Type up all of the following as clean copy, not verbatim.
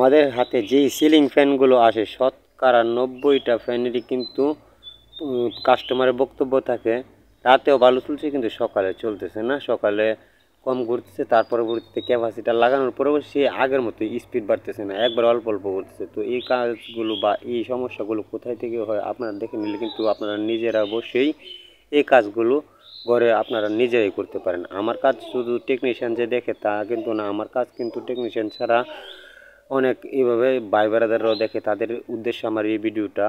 আমাদের হাতে যেই সিলিং ফ্যানগুলো আসে শতকরা 90টা ফ্যানেরই কিন্তু কাস্টমারের বক্তব্য থাকে রাতেও ভালো চলছে কিন্তু সকালে চলতেছে না, সকালে কম ঘুরতেছে, তার পরবর্তীতে ক্যাপাসিটার লাগানোর পরেও সে আগের মতো স্পিড বাড়তেছে না, একবার অল্প অল্প করতেছে। তো এই কাজগুলো বা এই সমস্যাগুলো কোথায় থেকে হয় আপনারা দেখে নিলে কিন্তু আপনারা নিজেরা অবশ্যই এই কাজগুলো ঘরে আপনারা নিজেরাই করতে পারেন। আমার কাজ শুধু টেকনিশিয়ান যে দেখে তা কিন্তু না, আমার কাজ কিন্তু টেকনিশিয়ান ছাড়া অনেক এইভাবে ভাই ব্রাদাররাও দেখে, তাদের উদ্দেশ্যে আমার এই ভিডিওটা।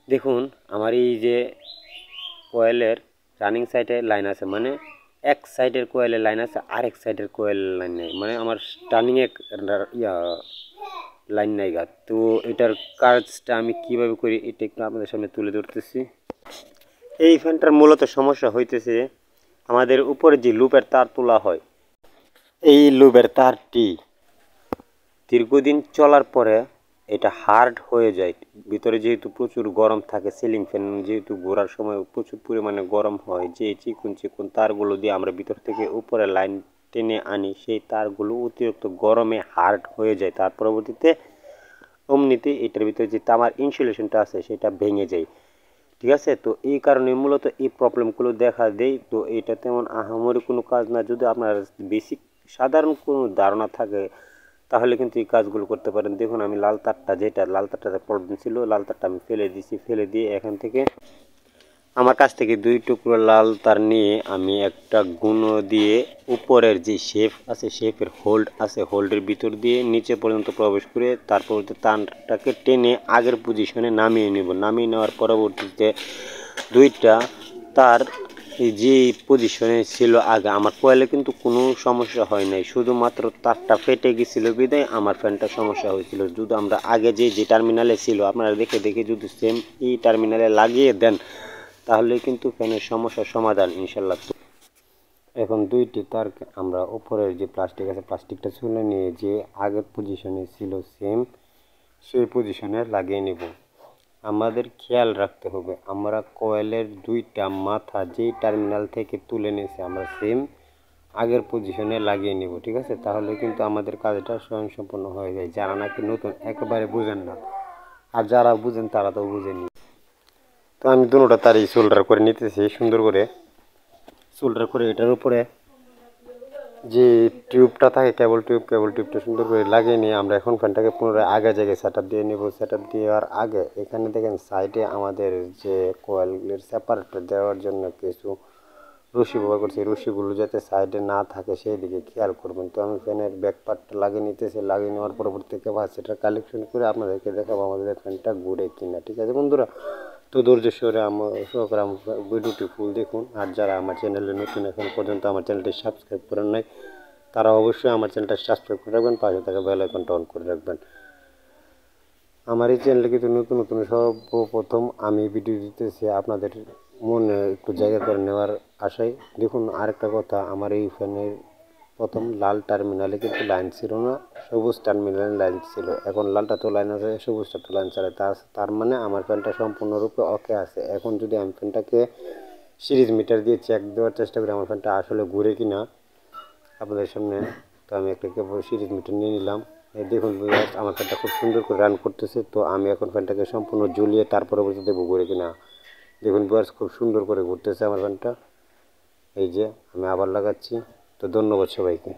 দেখুন আমার এই যে কোয়েলের রানিং সাইডে লাইন আছে, মানে এক সাইডের কোয়েলের লাইন আছে, আরেক সাইডের কোয়েলের লাইন নেই, মানে আমার টার্নিংয়ে লাইন নাই গা। তো এটার কাজটা আমি কিভাবে করি এটা একটু আপনাদের সামনে তুলে ধরতেছি। এই ফ্যানটার মূলত সমস্যা হইতেছে আমাদের উপরে যে লুপের তার তোলা হয়, এই লুপের তারটি দীর্ঘদিন চলার পরে এটা হার্ড হয়ে যায়। ভিতরে যেহেতু প্রচুর গরম থাকে, সিলিং ফ্যান যেহেতু ঘোরার সময় প্রচুর পরিমাণে গরম হয়, যে চিকুন চিকুন তারগুলো দিয়ে আমরা ভিতর থেকে উপরে লাইন টেনে আনি, সেই তারগুলো অতিরিক্ত গরমে হার্ড হয়ে যায়। তার পরবর্তীতে অমনিতে এটার ভিতরে যে তামার ইনসুলেশনটা আছে সেটা ভেঙে যায়, ঠিক আছে। তো এই কারণে মূলত এই প্রবলেমগুলো দেখা দেয়। তো এটা তেমন আহামরি কোনো কাজ না, যদি আপনার বেসিক সাধারণ কোনো ধারণা থাকে তাহলে কিন্তু এই কাজগুলো করতে পারেন। দেখুন আমি লাল তারটা, যেটা লাল তারটাতে প্রবলেম ছিল, লাল তারটা আমি ফেলে দিয়েছি, ফেলে দিয়ে এখান থেকে আমার কাছ থেকে 2 টুকরো লাল তার নিয়ে আমি একটা গুঁড়ো দিয়ে উপরের যে শেপ আছে, শেপের হোল্ড আছে, হোল্ডের ভিতর দিয়ে নিচে পর্যন্ত প্রবেশ করে তারপর তারটাকে টেনে আগের পজিশনে নামিয়ে নেব। নামিয়ে নেওয়ার পরবর্তীতে 2টা তার যে পজিশনে ছিল আগে, আমার কোয়েলে কিন্তু কোনো সমস্যা হয় নাই, শুধুমাত্র তারটা ফেটে গেছিলো বিদায় আমার ফ্যানটা সমস্যা হয়েছিল। যদি আমরা আগে যে টার্মিনালে ছিল আপনারা দেখে দেখে যদি সেম এই টার্মিনালে লাগিয়ে দেন তাহলে কিন্তু ফ্যানের সমস্যার সমাধান ইনশাল্লাহ। এখন 2টি তার আমরা উপরের যে প্লাস্টিক আছে প্লাস্টিকটা ছুলে নিয়ে যে আগের পজিশনে ছিল সেম সেই পজিশনে লাগিয়ে নেব। আমাদের খেয়াল রাখতে হবে আমরা কয়েলের 2টা মাথা যেই টার্মিনাল থেকে তুলে নিয়েছি আমরা সেম আগের পজিশনে লাগিয়ে নেব, ঠিক আছে। তাহলে কিন্তু আমাদের কাজটা স্বয়ংসম্পূর্ণ হয়ে যায়। যারা নাকি নতুন একেবারে বুঝেন না, আর যারা বুঝেন তারা তো বুঝেনি। তো আমি দুটোটা তারই সোল্ডার করে নিতেছি সুন্দর করে। সোল্ডার করে এটার উপরে যে টিউবটা থাকে কেবল টিউবটা সুন্দর করে লাগিয়ে নিয়ে আমরা এখন ফ্যানটাকে পুনরায় আগে জায়গায় সেট আপ দিয়ে নেব। সেট আপ দেওয়ার আগে এখানে দেখেন সাইডে আমাদের যে কোয়েলের সেপারেটর দেওয়ার জন্য কিছু রশি ব্যবহার করছি, রশিগুলো যাতে সাইডে না থাকে সেই দিকে খেয়াল করবেন। তো আমি ফ্যানের ব্যাক পার্টটা লাগিয়ে নিতেছি, লাগিয়ে নেওয়ার পরবর্তীতে ক্যাপাসিটার কালেকশন করে আপনাদেরকে দেখাবো আমাদের ফ্যানটা ঘুরে কিনা, ঠিক আছে বন্ধুরা। তো ধৈর্য সহকারে আমার ভিডিওটি ফুল দেখুন। আর যারা আমার চ্যানেলে নতুন এখন পর্যন্ত আমার চ্যানেলটি সাবস্ক্রাইব করেন নাই তারা অবশ্যই আমার চ্যানেলটা সাবস্ক্রাইব করে রাখবেন, পাশে থাকা বেল আইকনটা অন করে রাখবেন। আমার এই চ্যানেলে কিন্তু নতুন নতুন সর্বপ্রথম আমি ভিডিও দিতেছি আপনাদের মনে একটু জায়গা করে নেওয়ার আশায়। দেখুন আরেকটা কথা, আমার এই ফ্যানের প্রথম লাল টার্মিনালে কিন্তু লাইন ছিল না, সবুজ টার্মিনালে লাইন ছিল। এখন লালটা তো লাইন আছে, সবুজটা তো লাইন চালায়, তার মানে আমার ফ্যানটা সম্পূর্ণরূপে ওকে আছে। এখন যদি আমি ফ্যানটাকে সিরিজ মিটার দিয়ে চেক দেওয়ার চেষ্টা করি আমার ফ্যানটা আসলে ঘুরে কিনা আপনাদের সামনে, তো আমি একটা কেবল সিরিজ মিটার নিয়ে নিলাম। দেখুন আমার ফ্যানটা খুব সুন্দর করে রান করতেছে। তো আমি এখন ফ্যানটাকে সম্পূর্ণ ঝুলিয়ে তার পরবর্তী দেবো ঘুরে কিনা। দেখুন ভিউয়ার্স খুব সুন্দর করে ঘুরতেছে আমার ফ্যানটা। এই যে আমি আবার লাগাচ্ছি। তো ধন্যবাদ সবাইকে।